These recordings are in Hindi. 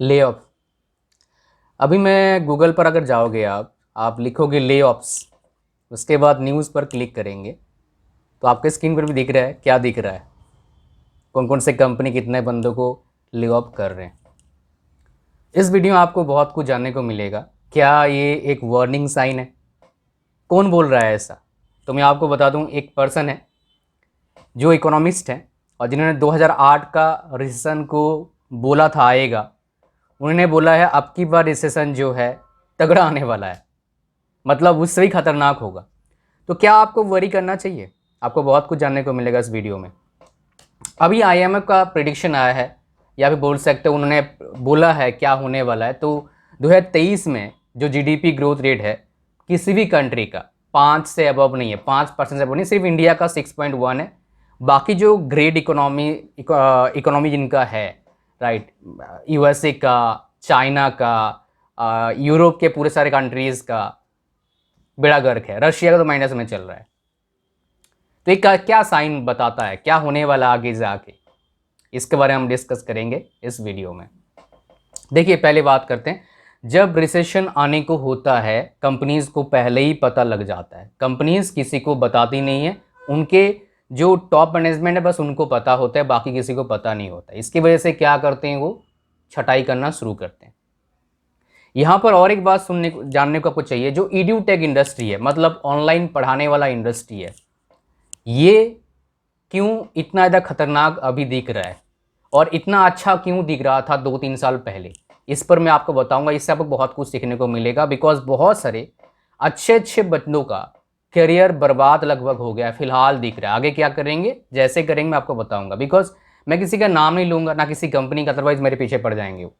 Lay off. अभी मैं गूगल पर अगर जाओगे आप लिखोगे ले ऑफ्स, उसके बाद न्यूज़ पर क्लिक करेंगे तो आपके स्क्रीन पर भी दिख रहा है, क्या दिख रहा है, कौन कौन से कंपनी कितने बंदों को ले ऑफ कर रहे हैं। इस वीडियो में आपको बहुत कुछ जानने को मिलेगा। क्या ये एक वार्निंग साइन है? कौन बोल रहा है ऐसा? तो मैं आपको बता दूं, एक पर्सन है जो इकोनॉमिस्ट हैं और जिन्होंने 2008 का रिसेशन को बोला था आएगा। उन्होंने बोला है अब की बार रिसेशन जो है तगड़ा आने वाला है, मतलब उससे भी खतरनाक होगा। तो क्या आपको वरी करना चाहिए? आपको बहुत कुछ जानने को मिलेगा इस वीडियो में। अभी आईएमएफ का प्रिडिक्शन आया है, या फिर बोल सकते हो उन्होंने बोला है क्या होने वाला है। तो 2023 में जो जीडीपी ग्रोथ रेट है किसी भी कंट्री का 5 से अबव नहीं है, 5% से अबव नहीं, सिर्फ इंडिया का 6.1 है। बाकी जो ग्रेट इकोनॉमी जिनका है, राइट, यूएसए का, चाइना का, यूरोप के पूरे सारे कंट्रीज़ का बेड़ा गर्क है। रशिया का तो माइनस में चल रहा है। तो ये क्या साइन बताता है, क्या होने वाला आगे जाके, इसके बारे में हम डिस्कस करेंगे इस वीडियो में। देखिए, पहले बात करते हैं, जब रिसेशन आने को होता है कंपनीज को पहले ही पता लग जाता है। कंपनीज किसी को बताती नहीं है, उनके जो टॉप मैनेजमेंट है बस उनको पता होता है, बाकी किसी को पता नहीं होता। इसकी वजह से क्या करते हैं, वो छटाई करना शुरू करते हैं। यहाँ पर और एक बात जानने को आपको चाहिए, जो एड्यूटेक इंडस्ट्री है, मतलब ऑनलाइन पढ़ाने वाला इंडस्ट्री है, ये क्यों इतना ज़्यादा खतरनाक अभी दिख रहा है और इतना अच्छा क्यों दिख रहा था 2-3 साल पहले, इस पर मैं आपको बताऊंगा। इससे आपको बहुत कुछ सीखने को मिलेगा, बिकॉज बहुत सारे अच्छे अच्छे बंदों का करियर बर्बाद लगभग हो गया है, फिलहाल दिख रहा है। आगे क्या करेंगे, जैसे करेंगे मैं आपको बताऊंगा, बिकॉज मैं किसी का नाम नहीं लूंगा ना किसी कंपनी का, अदरवाइज मेरे पीछे पड़ जाएंगे वो।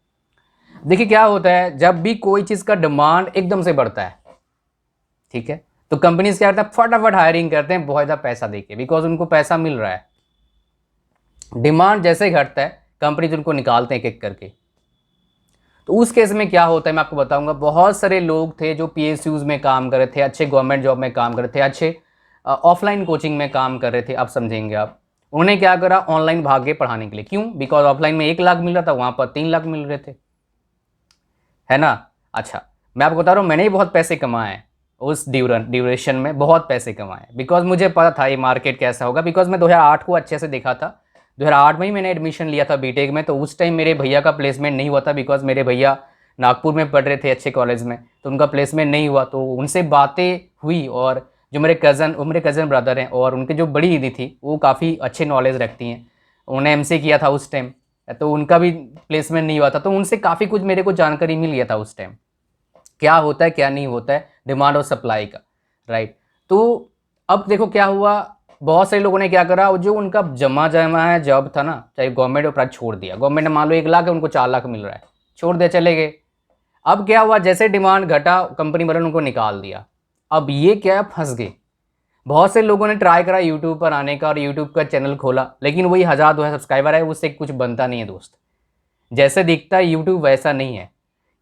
देखिए क्या होता है, जब भी कोई चीज़ का डिमांड एकदम से बढ़ता है, ठीक है, तो कंपनीज क्या करते हैं, फटाफट हायरिंग करते हैं बहुत ज़्यादा पैसा देके, बिकॉज उनको पैसा मिल रहा है। डिमांड जैसे ही घटता है कंपनीज उनको निकालते हैं एक एक करके। तो उस केस में क्या होता है मैं आपको बताऊंगा। बहुत सारे लोग थे जो पीएसयूज में काम कर रहे थे, अच्छे गवर्नमेंट जॉब में काम कर रहे थे, अच्छे ऑफलाइन कोचिंग में काम कर रहे थे, आप समझेंगे आप। उन्होंने क्या करा, ऑनलाइन भागे पढ़ाने के लिए। क्यों? बिकॉज ऑफलाइन में 1 लाख मिल रहा था, वहाँ पर 3 लाख मिल रहे थे, है ना। अच्छा, मैं आपको बता रहा हूँ, मैंने ही बहुत पैसे कमाए हैं उस ड्यूरेशन में, बहुत पैसे कमाए, बिकॉज मुझे पता था ये मार्केट कैसा होगा। बिकॉज मैं 2008 को अच्छे से देखा था। 2008 में ही मैंने एडमिशन लिया था बीटेक में, तो उस टाइम मेरे भैया का प्लेसमेंट नहीं हुआ था, बिकॉज मेरे भैया नागपुर में पढ़ रहे थे अच्छे कॉलेज में, तो उनका प्लेसमेंट नहीं हुआ। तो उनसे बातें हुई, और जो मेरे कज़न ब्रदर हैं और उनकी जो बड़ी दीदी थी वो काफ़ी अच्छे नॉलेज रखती हैं, उन्होंने एमसीए किया था उस टाइम, तो उनका भी प्लेसमेंट नहीं हुआ था। तो उनसे काफ़ी कुछ मेरे को जानकारी मिल गया था उस टाइम, क्या होता है क्या नहीं होता है डिमांड और सप्लाई का, राइट। तो अब देखो क्या हुआ, बहुत सारे लोगों ने क्या करा, जो उनका जमा जमा है जॉब था ना, चाहे गवर्नमेंट और प्राइवेट, छोड़ दिया। गवर्नमेंट ने मान लो 1 लाख है, उनको 4 लाख मिल रहा है, छोड़ दिया, चले गए। अब क्या हुआ, जैसे डिमांड घटा कंपनी वालों ने उनको निकाल दिया। अब ये क्या है, फंस गए। बहुत से लोगों ने ट्राई करा यूट्यूब पर आने का और यूट्यूब का चैनल खोला, लेकिन वही 1000-2000 सब्सक्राइबर है, उससे कुछ बनता नहीं है दोस्त। जैसे दिखता है यूट्यूब वैसा नहीं है।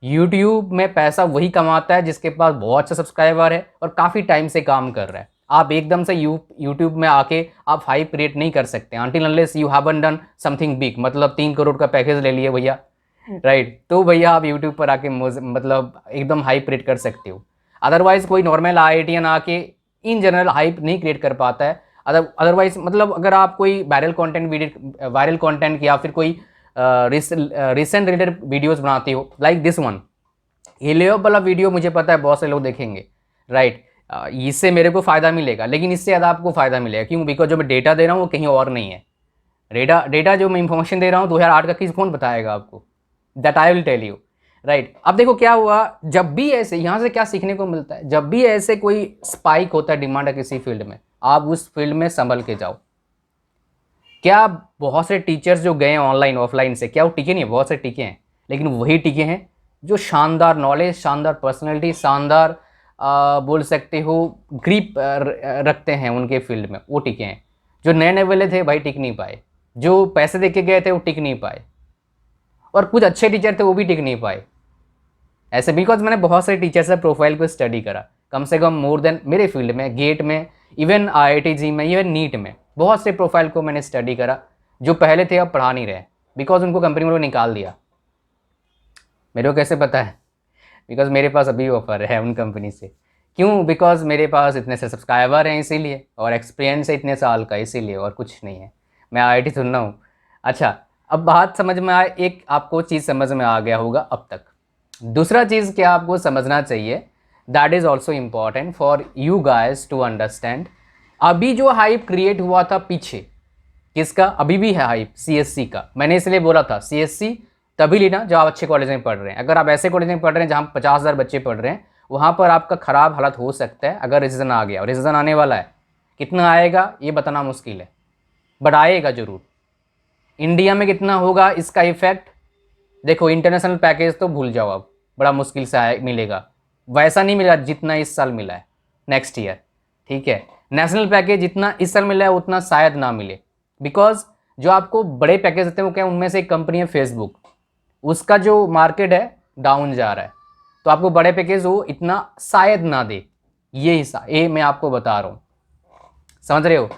यूट्यूब में पैसा वही कमाता है जिसके पास बहुत से सब्सक्राइबर है और काफ़ी टाइम से काम कर रहा है। आप एकदम से यूट्यूब में आके आप हाइप क्रिएट नहीं कर सकते until unless you haven't done something big, मतलब 3 करोड़ का पैकेज ले लिए भैया, राइट, तो भैया आप यूट्यूब पर आके मतलब एकदम हाइप क्रिएट कर सकते हो। अदरवाइज कोई नॉर्मल आईआईटीएन आके इन जनरल हाइप नहीं क्रिएट कर पाता है। अदरवाइज मतलब अगर आप कोई वायरल कंटेंट या फिर कोई रिसेंट रिलेटेड वीडियोस बनाते हो, लाइक दिस वन, ये लेअप वाला वीडियो मुझे पता है बहुत से लोग देखेंगे, राइट। इससे मेरे को फ़ायदा मिलेगा, लेकिन इससे ज़्यादा आपको फ़ायदा मिलेगा। क्यों? बिकॉज जो मैं डेटा दे रहा हूँ वो कहीं और नहीं है। डेटा जो मैं इंफॉर्मेशन दे रहा हूँ 2008 का किस कौन बताएगा आपको, that I will tell you, right. अब देखो क्या हुआ, जब भी ऐसे, यहाँ से क्या सीखने को मिलता है, जब भी ऐसे कोई स्पाइक होता है डिमांड है किसी फील्ड में, आप उस फील्ड में संभल के जाओ। क्या बहुत से टीचर्स जो गए ऑनलाइन ऑफलाइन से, क्या वो टिके नहीं? बहुत से टिके हैं, लेकिन वही टिके हैं जो शानदार नॉलेज, शानदार पर्सनैलिटी, शानदार बोल सकते हो ग्रिप रखते हैं उनके फील्ड में, वो टिके हैं। जो नए नए वाले थे भाई टिक नहीं पाए, जो पैसे दे के गए थे वो टिक नहीं पाए, और कुछ अच्छे टीचर थे वो भी टिक नहीं पाए ऐसे। बिकॉज मैंने बहुत सारे टीचर्स से प्रोफाइल को स्टडी करा, कम से कम मोर देन, मेरे फील्ड में, गेट में, इवन आईआईटी में, इवन नीट में, बहुत से प्रोफाइल को मैंने स्टडी करा जो पहले थे अब पढ़ा नहीं रहे, बिकॉज उनको कंपनी वालों ने निकाल दिया। मेरे को कैसे पता है? बिकॉज मेरे पास अभी ऑफर है उन कंपनी से। क्यों? बिकॉज मेरे पास इतने से सब्सक्राइबर हैं इसीलिए, और एक्सपीरियंस है इतने साल का इसीलिए, और कुछ नहीं है। मैं आईआईटी सुन रहा हूँ। अच्छा, अब बात समझ में आए, एक आपको चीज़ समझ में आ गया होगा अब तक। दूसरा चीज़ क्या आपको समझना चाहिए, that is also important for you guys to understand. अभी जो हाइप क्रिएट हुआ था पीछे, किसका? अभी भी है हाइप सीएससी का। मैंने इसलिए बोला था सीएससी तभी लेना जब आप अच्छे कॉलेज में पढ़ रहे हैं। अगर आप ऐसे कॉलेज में पढ़ रहे हैं जहाँ 50,000 बच्चे पढ़ रहे हैं, वहाँ पर आपका ख़राब हालत हो सकता है अगर रिसीजन आ गया, और रिसीजन आने वाला है। कितना आएगा ये बताना मुश्किल है, बट आएगा ज़रूर। इंडिया में कितना होगा इसका इफेक्ट? देखो, इंटरनेशनल पैकेज तो भूल जाओ, अब बड़ा मुश्किल से मिलेगा, वैसा नहीं मिला जितना इस साल मिला है नेक्स्ट ईयर। ठीक है, नेशनल पैकेज जितना इस साल मिला है उतना शायद ना मिले, बिकॉज जो आपको बड़े पैकेज देते हैं वो क्या, उनमें से एक कंपनी है फेसबुक, उसका जो मार्केट है डाउन जा रहा है, तो आपको बड़े पैकेज वो इतना शायद ना दे। ये हिस्सा ये मैं आपको बता रहा हूँ, समझ रहे हो?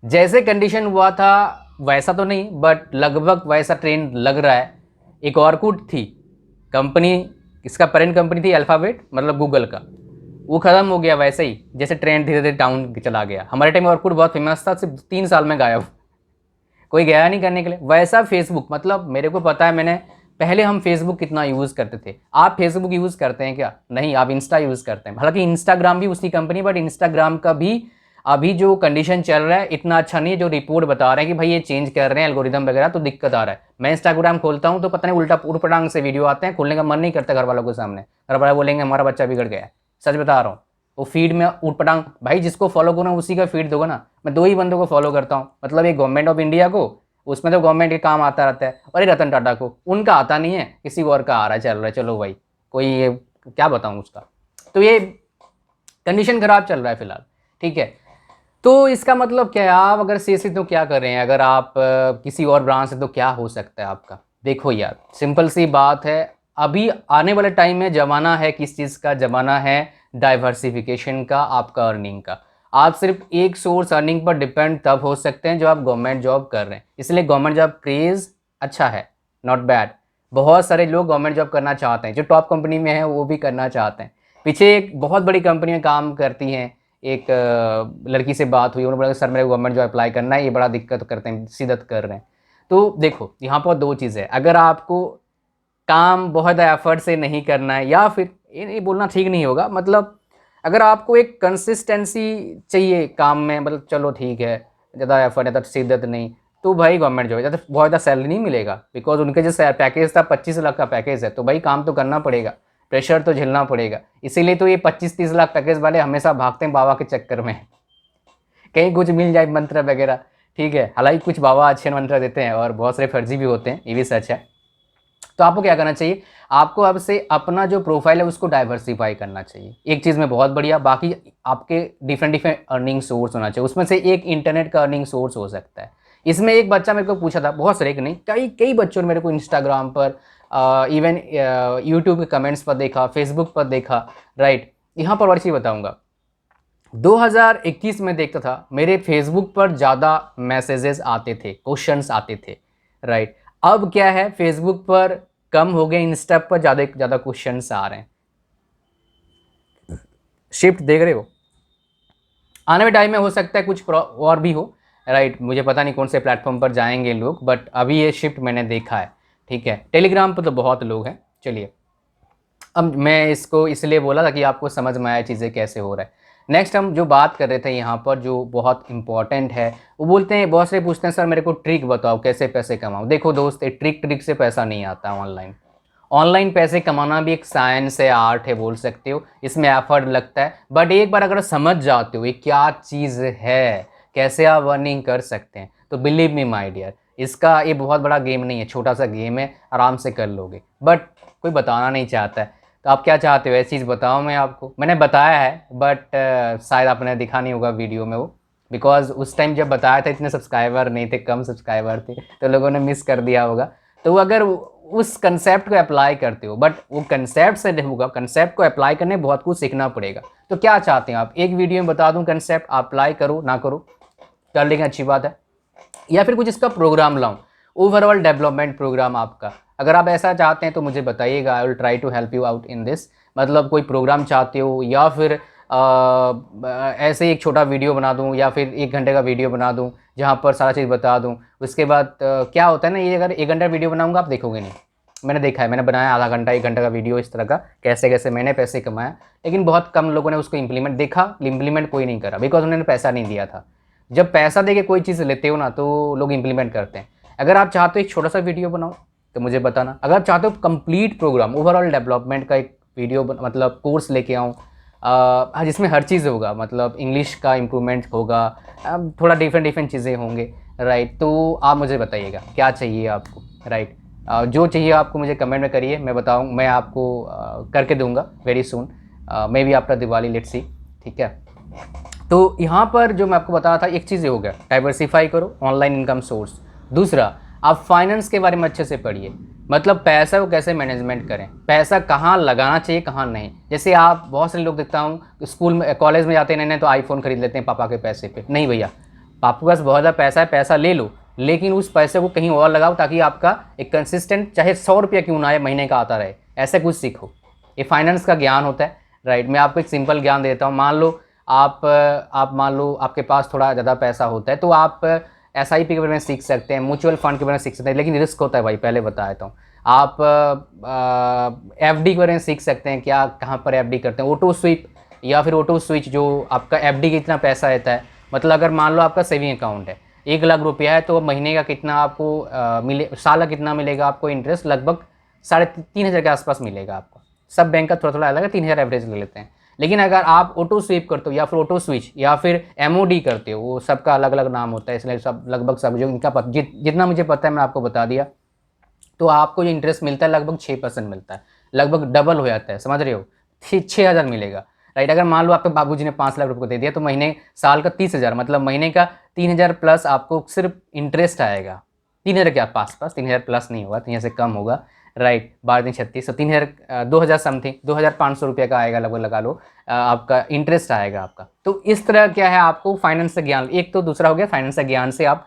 जैसे कंडीशन हुआ था वैसा तो नहीं, बट लगभग वैसा ट्रेंड लग रहा है। एक ऑर्कुट थी कंपनी, इसका पेरेंट कंपनी थी अल्फाबेट, मतलब गूगल का, वो ख़त्म हो गया वैसे ही जैसे ट्रेंड धीरे धीरे डाउन चला गया। हमारे टाइम में ऑर्कुट बहुत फेमस था, सिर्फ 3 साल में गायब, कोई गया नहीं करने के लिए। वैसा फेसबुक, मतलब मेरे को पता है, मैंने पहले हम फेसबुक कितना यूज़ करते थे। आप फेसबुक यूज़ करते हैं क्या? नहीं, आप इंस्टा यूज़ करते हैं। हालांकि इंस्टाग्राम भी उसी कंपनी, बट इंस्टाग्राम का भी अभी जो कंडीशन चल रहा है इतना अच्छा नहीं है। जो रिपोर्ट बता रहे हैं कि भाई ये चेंज कर रहे हैं एल्गोरिदम वगैरह, तो दिक्कत आ रहा है। मैं इंस्टाग्राम खोलता हूँ तो पता नहीं उल्टा उड़पटांग से वीडियो आते हैं, खोलने का मन नहीं करता घर वालों के सामने। घर वाले बोलेंगे हमारा बच्चा बिगड़ गया है। सच बता रहा हूँ, वो फीड में उड़पटांग, भाई जिसको फॉलो करो उसी का फीड दोगे ना। मैं 2 ही बंदों को फॉलो करता हूँ, मतलब एक गवर्नमेंट ऑफ इंडिया को, उसमें तो गवर्नमेंट के काम आता रहता है, और एक रतन टाटा को, उनका आता नहीं है, किसी और का आ रहा है, चल रहा है। चलो भाई, कोई ये क्या बताऊँ उसका। तो ये कंडीशन खराब चल रहा है फिलहाल। ठीक है, तो इसका मतलब क्या है, आप अगर सीएससी तो क्या कर रहे हैं, अगर आप किसी और ब्रांच से तो क्या हो सकता है आपका? देखो यार, सिंपल सी बात है, अभी आने वाले टाइम में ज़माना है किस चीज़ का? ज़माना है डाइवर्सिफिकेशन का, आपका अर्निंग का। आप सिर्फ एक सोर्स अर्निंग पर डिपेंड तब हो सकते हैं जब आप गवर्नमेंट जॉब कर रहे हैं। इसलिए गवर्नमेंट जॉब क्रेज़ अच्छा है, नॉट बैड। बहुत सारे लोग गवर्नमेंट जॉब करना चाहते हैं, जो टॉप कंपनी में है वो भी करना चाहते हैं। पीछे एक बहुत बड़ी कंपनी में काम करती हैं, एक लड़की से बात हुई, उन्होंने बोला सर मेरे गवर्नमेंट जॉब अप्लाई करना है, ये बड़ा दिक्कत करते हैं, शिद्दत कर रहे हैं। तो देखो यहाँ पर 2 चीज़ है, अगर आपको काम बहुत एफर्ट से नहीं करना है, या फिर ये नहीं बोलना ठीक नहीं होगा, मतलब अगर आपको एक कंसिस्टेंसी चाहिए काम में, मतलब चलो ठीक है, ज़्यादा एफर्ट ज़्यादा शिद्दत नहीं, तो भाई गवर्नमेंट जॉब ज़्यादा बहुत ज़्यादा सैलरी नहीं मिलेगा। बिकॉज उनके जो पैकेज था 25 लाख का पैकेज है, तो भाई काम तो करना पड़ेगा, प्रेशर तो झेलना पड़ेगा। इसीलिए तो ये 25-30 लाख पैकेज वाले हमेशा भागते हैं बाबा के चक्कर में, कहीं कुछ मिल जाए मंत्र वगैरह। ठीक है, हालांकि कुछ बाबा अच्छे मंत्र देते हैं और बहुत सारे फर्जी भी होते हैं, ये भी सच है। तो आपको क्या करना चाहिए, आपको अब से अपना जो प्रोफाइल है उसको डाइवर्सिफाई करना चाहिए। एक चीज़ में बहुत बढ़िया, बाकी आपके डिफरेंट अर्निंग सोर्स होना चाहिए। उसमें से एक इंटरनेट का अर्निंग सोर्स हो सकता है। इसमें एक बच्चा मेरे को पूछा था, बहुत सारे नहीं, कई बच्चों ने मेरे को इंस्टाग्राम पर, इवन यूट्यूब के कमेंट्स पर देखा, फेसबुक पर देखा, राइट। यहाँ पर और चीज़ बताऊँगा, 2021 में देखता था मेरे फेसबुक पर ज़्यादा मैसेजेस आते थे, क्वेश्चंस आते थे, राइट। अब क्या है, फेसबुक पर कम हो गए, इंस्टा पर ज़्यादा क्वेश्चंस आ रहे हैं। शिफ्ट देख रहे हो? आने वाले टाइम में हो सकता है कुछ और भी हो, राइट। मुझे पता नहीं कौन से प्लेटफॉर्म पर जाएंगे लोग, बट अभी ये शिफ्ट मैंने देखा है। ठीक है, टेलीग्राम पर तो बहुत लोग हैं। चलिए, अब मैं इसको इसलिए बोला था कि आपको समझ में आया चीज़ें कैसे हो रहा है। नेक्स्ट हम जो बात कर रहे थे यहाँ पर, जो बहुत इंपॉर्टेंट है, वो बोलते हैं, बहुत से पूछते हैं सर मेरे को ट्रिक बताओ कैसे पैसे कमाऊँ। देखो दोस्त, ट्रिक से पैसा नहीं आता। ऑनलाइन पैसे कमाना भी एक साइंस है, आर्ट है, बोल सकते हो। इसमें एफर्ट लगता है, बट एक बार अगर समझ जाते हो ये क्या चीज़ है, कैसे आप अर्निंग कर सकते हैं, तो बिलीव मी माय डियर, इसका ये बहुत बड़ा गेम नहीं है, छोटा सा गेम है, आराम से कर लोगे। बट कोई बताना नहीं चाहता है, तो आप क्या चाहते हो, ऐसी चीज़ बताओ मैं आपको? मैंने बताया है, बट शायद आपने दिखा नहीं होगा वीडियो में वो, बिकॉज उस टाइम जब बताया था इतने सब्सक्राइबर नहीं थे, कम सब्सक्राइबर थे, तो लोगों ने मिस कर दिया होगा। तो अगर उस कंसेप्ट को अप्लाई करते हो, बट वो कंसेप्ट से नहीं होगा, कंसेप्ट को अप्लाई करने बहुत कुछ सीखना पड़ेगा। तो क्या चाहते हैं आप, एक वीडियो में बता दूं कंसेप्ट, अप्लाई करो ना करो, कर लेंगे अच्छी बात है, या फिर कुछ इसका प्रोग्राम लाऊं, ओवरऑल डेवलपमेंट प्रोग्राम आपका। अगर आप ऐसा चाहते हैं तो मुझे बताइएगा, I will try to help you out in this. मतलब कोई प्रोग्राम चाहते हो या फिर ऐसे ही एक छोटा वीडियो बना दूं या फिर 1 घंटे का वीडियो बना दूं जहां पर सारा चीज़ बता दूं। उसके बाद क्या होता है ना, ये अगर 1 घंटा वीडियो बनाऊंगा आप देखोगे नहीं। मैंने देखा है, मैंने बनाया आधा घंटा 1 घंटा का वीडियो इस तरह का, कैसे कैसे मैंने पैसे कमाया, लेकिन बहुत कम लोगों ने उसको इम्प्लीमेंट देखा, इम्प्लीमेंट कोई नहीं करा, बिकॉज उन्होंने पैसा नहीं दिया था। जब पैसा दे के कोई चीज़ लेते हो ना तो लोग इम्प्लीमेंट करते हैं। अगर आप चाहते हो एक छोटा सा वीडियो बनाओ तो मुझे बताना। अगर आप चाहते हो कंप्लीट प्रोग्राम ओवरऑल डेवलपमेंट का एक वीडियो मतलब कोर्स लेके आऊँ जिसमें हर चीज़ होगा, मतलब इंग्लिश का इम्प्रूवमेंट होगा, थोड़ा डिफरेंट चीज़ें होंगे, राइट। तो आप मुझे बताइएगा क्या चाहिए आपको, राइट। जो चाहिए आपको मुझे कमेंट में करिए, मैं बताऊँ, मैं आपको करके दूंगा very soon, may be after Diwali, let's see, ठीक है। तो यहाँ पर जो मैं आपको बता रहा था, एक चीज़ ये हो गया, डाइवर्सिफाई करो ऑनलाइन इनकम सोर्स। दूसरा, आप फाइनेंस के बारे में अच्छे से पढ़िए, मतलब पैसा को कैसे मैनेजमेंट करें, पैसा कहाँ लगाना चाहिए कहाँ नहीं। जैसे आप बहुत सारे लोग देखता हूँ स्कूल में कॉलेज में जाते नहीं तो आईफोन खरीद लेते हैं पापा के पैसे पे। नहीं भैया, पापा के पास बहुत ज़्यादा पैसा है, पैसा ले लो, लेकिन उस पैसे को कहीं और लगाओ ताकि आपका एक कंसिस्टेंट चाहे 100 रुपया क्यों ना आए महीने का आता रहे, ऐसे कुछ सीखो। ये फाइनेंस का ज्ञान होता है, राइट। मैं आपको एक सिंपल ज्ञान देता हूँ। मान लो आप मान लो आपके पास थोड़ा ज़्यादा पैसा होता है तो आप SIP के बारे में सीख सकते हैं, म्यूचुअल फंड के बारे में सीख सकते हैं, लेकिन रिस्क होता है भाई, पहले बता देता हूँ। आप FD के बारे में सीख सकते हैं, क्या कहाँ पर FD करते हैं, ऑटो स्वीप या फिर ऑटो स्विच, जो आपका FD का कितना पैसा रहता है। मतलब अगर मान लो आपका सेविंग अकाउंट है 1 लाख रुपया है तो महीने का कितना आपको मिले, साल का कितना मिलेगा आपको इंटरेस्ट, लगभग 3,500 के आसपास मिलेगा आपको। सब बैंक का थोड़ा थोड़ा अलग है, 3,000 एवरेज ले लेते हैं। लेकिन अगर आप ऑटो स्वीप करते हो या फिर ऑटो स्विच या फिर MOD करते हो, वो सबका अलग अलग नाम होता है, इसलिए सब लगभग सब जो इनका जितना मुझे पता है मैं आपको बता दिया। तो आपको जो इंटरेस्ट मिलता है लगभग 6% मिलता है, लगभग डबल हो जाता है, समझ रहे हो, 6,000 मिलेगा, राइट। अगर मान लो आपके बाबूजी ने 5 लाख रुपये को दे दिया तो महीने साल का 30,000, मतलब महीने का 3,000 प्लस आपको सिर्फ इंटरेस्ट आएगा। 3,000 के पास 3,000 प्लस नहीं होगा, 3,000 से कम होगा, राइट। 12 36 तो 3,000 2,000 समथिंग 2,500 रुपये का आएगा लगभग, लगा लो आपका इंटरेस्ट आएगा आपका। तो इस तरह क्या है, आपको फाइनेंस से ज्ञान, एक तो दूसरा हो गया फाइनेंस से ज्ञान से आप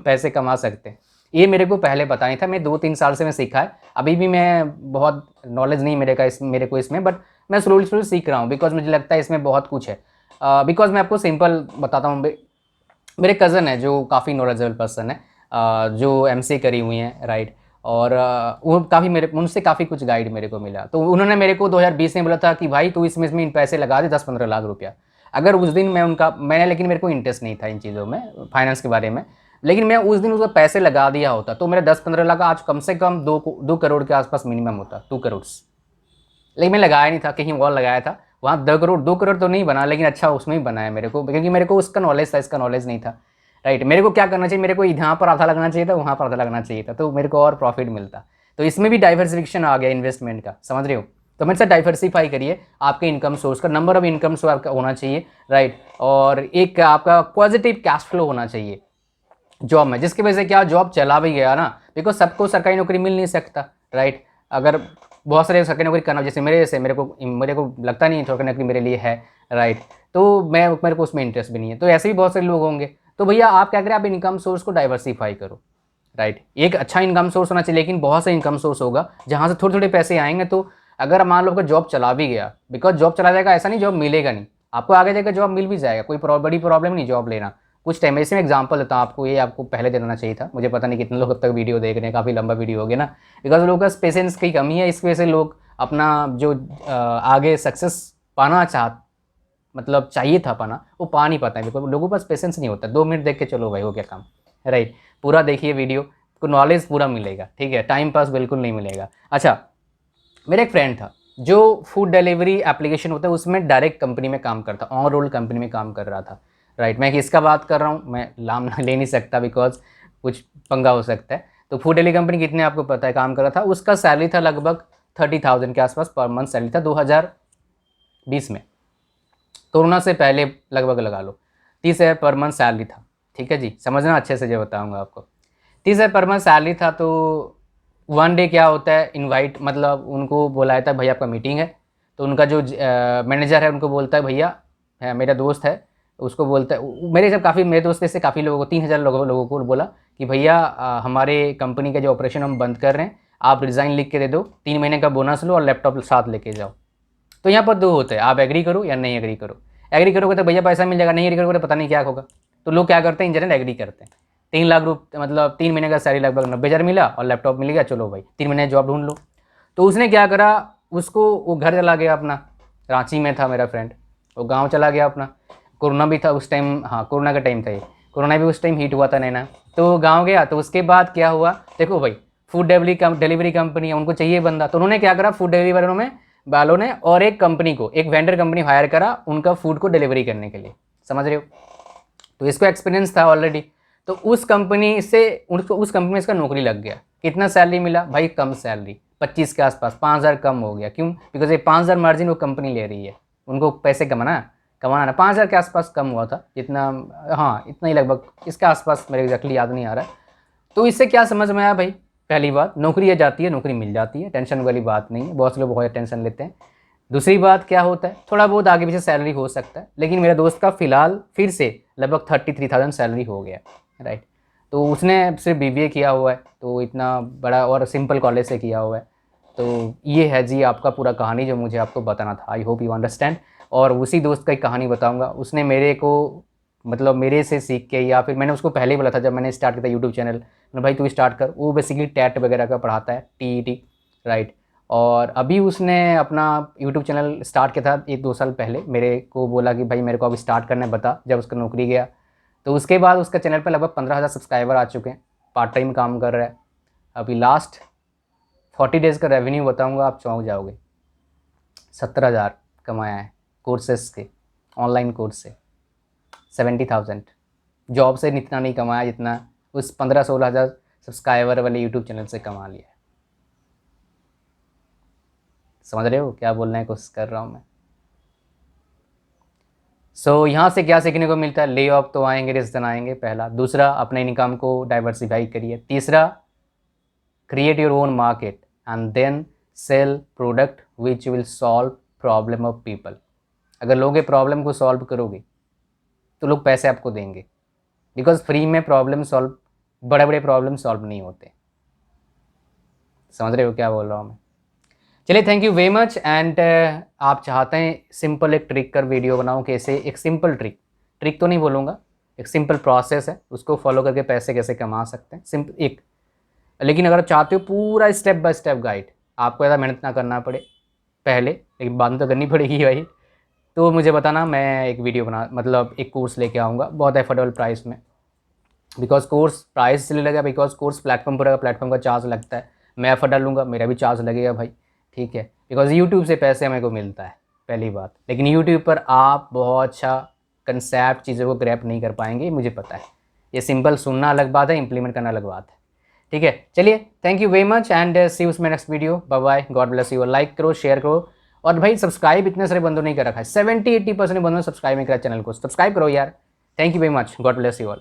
पैसे कमा सकते हैं। ये मेरे को पहले पता नहीं था, मैं 2-3 साल से मैं सीखा है, अभी भी मैं बहुत नॉलेज नहीं मेरे को इसमें, बट मैं स्लोली सीख रहा हूँ, बिकॉज मुझे लगता है इसमें बहुत कुछ है। बिकॉज मैं आपको सिंपल बताता हूँ, मेरे कज़न है जो काफ़ी नॉलेजेबल पर्सन है, जो MCA करी हुई हैं, राइट। और वो काफ़ी मेरे उनसे काफ़ी कुछ गाइड मेरे को मिला। तो उन्होंने मेरे को 2020 में बोला था कि भाई तू इसमें इन पैसे लगा दे 10-15 लाख रुपया। अगर उस दिन मैंने लेकिन मेरे को इंटरेस्ट नहीं था इन चीज़ों में, फाइनेंस के बारे में, लेकिन मैं उस दिन उसका पैसे लगा दिया होता तो मेरा 10-15 लाख आज कम से कम 2 करोड़ के आसपास मिनिमम होता, 2 करोड़। लेकिन मैं लगाया नहीं था, कहीं और लगाया था, वहाँ 2 करोड़ तो नहीं बना, लेकिन अच्छा उसमें ही बनाया मेरे को, क्योंकि मेरे को उसका नॉलेज था, इसका नॉलेज नहीं था, राइट। मेरे को क्या करना चाहिए, मेरे को यहाँ पर आधा लगना चाहिए था, वहाँ पर आधा लगना चाहिए था, तो मेरे को और प्रॉफिट मिलता। तो इसमें भी डाइवर्सिफिकेशन आ गया इन्वेस्टमेंट का, समझ रहे हो। तो मेरे से डाइवर्सिफाई करिए, आपके इनकम सोर्स का नंबर ऑफ इनकम सोर्स आपका होना चाहिए, राइट। और एक आपका पॉजिटिव कैश फ्लो होना चाहिए जॉब में, जिसकी वजह से क्या जॉब चला भी गया ना, बिकॉज सबको सरकारी नौकरी मिल नहीं सकता, राइट। अगर बहुत सारे सरकारी नौकरी करना, जैसे मेरे को लगता नहीं सरकारी नौकरी मेरे लिए है, राइट। तो मेरे को उसमें इंटरेस्ट भी नहीं है, तो ऐसे भी बहुत सारे लोग होंगे। तो भैया आप क्या करें, आप इनकम सोर्स को डाइवर्सिफाई करो, राइट। एक अच्छा इनकम सोर्स होना चाहिए, लेकिन बहुत से इनकम सोर्स होगा जहाँ से थोड़े थोड़े पैसे आएंगे। तो अगर मान लो आपका जॉब चला भी गया, बिकॉज जॉब चला जाएगा ऐसा नहीं जॉब मिलेगा नहीं, आपको आगे जाकर जॉब मिल भी जाएगा, कोई बड़ी प्रॉब्लम नहीं जॉब लेना कुछ टाइम। ऐसे में एग्जांपल देता हूँ आपको, ये आपको पहले देना चाहिए था, मुझे पता नहीं कितने लोग अब तक वीडियो देख रहे हैं, काफ़ी लंबा वीडियो हो गया ना, बिकॉज लोगों का पेशेंस की कमी है, इस वजह से लोग अपना जो आगे सक्सेस पाना मतलब चाहिए था पाना, वो पा नहीं पाता है, बिकॉज लोगों के पास पेशेंस नहीं होता। 2 मिनट देख के चलो भाई हो गया काम, राइट। पूरा देखिए वीडियो को, नॉलेज पूरा मिलेगा, ठीक है, टाइम पास बिल्कुल नहीं मिलेगा। अच्छा, मेरा एक फ्रेंड था जो फूड डिलीवरी एप्लीकेशन होता है उसमें डायरेक्ट कंपनी में काम करता, ऑन रोल कंपनी में काम कर रहा था, राइट। मैं किसका बात कर रहा हूँ, मैं नाम ले नहीं सकता बिकॉज कुछ पंगा हो सकता है। तो फूड डिलीवरी कंपनी कितने आपको पता है काम कर रहा था, उसका सैलरी था लगभग 30,000 के आसपास पर मंथ सैलरी था 2020 में, कोरोना से पहले लगभग लगा लो 30,000 पर मंथ सैलरी था, ठीक है जी, समझना अच्छे से जो बताऊँगा आपको। 30,000 पर मंथ सैलरी था। तो वन डे क्या होता है, इनवाइट मतलब उनको बुलाया था, भैया आपका मीटिंग है। तो उनका जो मैनेजर है उनको बोलता है, भैया है मेरा दोस्त है, उसको बोलता है, मेरे दोस्त से काफ़ी लोगों को 3,000 लोगों को बोला कि भैया हमारे कंपनी का जो ऑपरेशन हम बंद कर रहे हैं, आप रिज़ाइन लिख के दे दो, 3 महीने का बोनस लो और लैपटॉप साथ लेके जाओ। तो यहाँ पर दो होते हैं, आप एग्री करो या नहीं एग्री करो। एग्री करोगे तो भैया पैसा मिल जाएगा, नहीं एग्री करोगे तो पता नहीं क्या होगा। तो लोग क्या करते हैं, इन जनरल एग्री करते हैं। 3 लाख रुपये मतलब 3 महीने का सैलरी लगभग 90,000 मिला और लैपटॉप मिल गया, चलो भाई 3 महीने जॉब ढूंढ लो। तो उसने क्या करा, उसको वो घर चला गया अपना, रांची में था मेरा फ्रेंड, वो गाँव चला गया अपना। कोरोना भी था उस टाइम, हाँ कोरोना का टाइम था ये, कोरोना भी उस टाइम हिट हुआ था नैना। तो गाँव गया, तो उसके बाद क्या हुआ, देखो भाई फूड डिलीवरी कंपनी है, उनको चाहिए बंदा। तो उन्होंने क्या करा, फूड डिलीवरी वालों ने और एक कंपनी को, एक वेंडर कंपनी हायर करा उनका फूड को डिलीवरी करने के लिए, समझ रहे हो। तो इसको एक्सपीरियंस था ऑलरेडी। तो उस कंपनी से उस कंपनी में इसका नौकरी लग गया। कितना सैलरी मिला भाई, कम सैलरी, 25 के आसपास, 5,000 कम हो गया। क्यों, बिकॉज ये 5,000 मार्जिन वो कंपनी ले रही है, उनको पैसे कमाना ना, 5,000 के आसपास कम हुआ था जितना, हाँ इतना ही लगभग, इसके आसपास, मेरे एग्जैक्टली याद नहीं आ रहा है। तो इससे क्या समझ में आया भाई, पहली बात नौकरी आ जाती है, नौकरी मिल जाती है, टेंशन वाली बात नहीं है, बहुत से लोग बहुत टेंशन लेते हैं। दूसरी बात क्या होता है, थोड़ा बहुत आगे पीछे सैलरी हो सकता है, लेकिन मेरे दोस्त का फ़िलहाल फिर से लगभग 33,000 सैलरी हो गया, राइट। तो उसने सिर्फ BBA किया हुआ है, तो इतना बड़ा और सिंपल कॉलेज से किया हुआ है। तो ये है जी आपका पूरा कहानी जो मुझे आपको बताना था। I hope you understand. और उसी दोस्त का एक कहानी बताऊँगा, उसने मेरे को मतलब मेरे से सीख के, या फिर मैंने उसको पहले ही बोला था जब मैंने स्टार्ट किया था यूट्यूब चैनल, भाई तू स्टार्ट कर। वो बेसिकली टैट वगैरह का पढ़ाता है, TET, राइट। और अभी उसने अपना यूट्यूब चैनल स्टार्ट किया था 1-2 साल पहले, मेरे को बोला कि भाई मेरे को अभी स्टार्ट करना है, बता, जब उसका नौकरी गया। तो उसके बाद उसका चैनल पर लगभग 15,000 सब्सक्राइबर आ चुके हैं, पार्ट टाइम काम कर रहा है। अभी लास्ट 40 डेज़ का रेवेन्यू बताऊँगा, आप चौंक जाओगे। 70,000 कमाया है कोर्सेस के, ऑनलाइन कोर्स से। 70,000 जॉब से इतना नहीं कमाया जितना उस 15-16,000 सब्सक्राइबर वाले यूट्यूब चैनल से कमा लिया है। समझ रहे हो क्या बोलने की कोशिश कर रहा हूँ मैं। सो यहाँ से क्या सीखने को मिलता है, ले ऑफ तो आएंगे, रिस्क आएंगे, पहला। दूसरा, अपने इनकम को डाइवर्सिफाई करिए। तीसरा, create your own market and then sell product which will solve problem of people. अगर लोगों के प्रॉब्लम को सॉल्व करोगे तो लोग पैसे आपको देंगे, बिकॉज फ्री में प्रॉब्लम सॉल्व, बड़े बड़े प्रॉब्लम सॉल्व नहीं होते। समझ रहे हो क्या बोल रहा हूँ मैं। चलिए, thank you very much. And आप चाहते हैं सिंपल एक ट्रिक कर वीडियो बनाऊँ, कैसे, एक सिंपल ट्रिक तो नहीं बोलूँगा, एक सिंपल प्रोसेस है, उसको फॉलो करके पैसे कैसे कमा सकते हैं, सिंपल एक। लेकिन अगर आप चाहते हो पूरा स्टेप बाय स्टेप गाइड, आपको ज़्यादा मेहनत ना करना पड़े पहले, लेकिन बाद में तो करनी पड़ेगी भाई, तो मुझे बताना, मैं एक वीडियो मतलब एक कोर्स लेके आऊँगा बहुत एफोर्डेबल प्राइस में। बिकॉज कोर्स प्राइस इसलिए लगेगा, बिकॉज कोर्स प्लेटफॉर्म पर रहेगा, प्लेटफॉर्म का चार्ज लगता है, मैं एफर्ट डालूंगा, मेरा भी चार्ज लगेगा भाई, ठीक है। बिकॉज यूट्यूब से पैसे मेरे को मिलता है, पहली बात। लेकिन यूट्यूब पर आप बहुत अच्छा कंसेप्ट चीज़ों को ग्रैप नहीं कर पाएंगे, मुझे पता है। ये सिंपल सुनना अलग बात है, इंप्लीमेंट करना अलग बात है, ठीक है। चलिए, thank you very much and see you उसमें next video. Bye bye, God bless you. Like करो, शेयर करो, और भाई सब्सक्राइब इतने सारे बंदों ने कर रखा है, 70-80% बंदों ने सब्सक्राइब नहीं करा चैनल को, सब्सक्राइब करो यार। Thank you very much, God bless you all.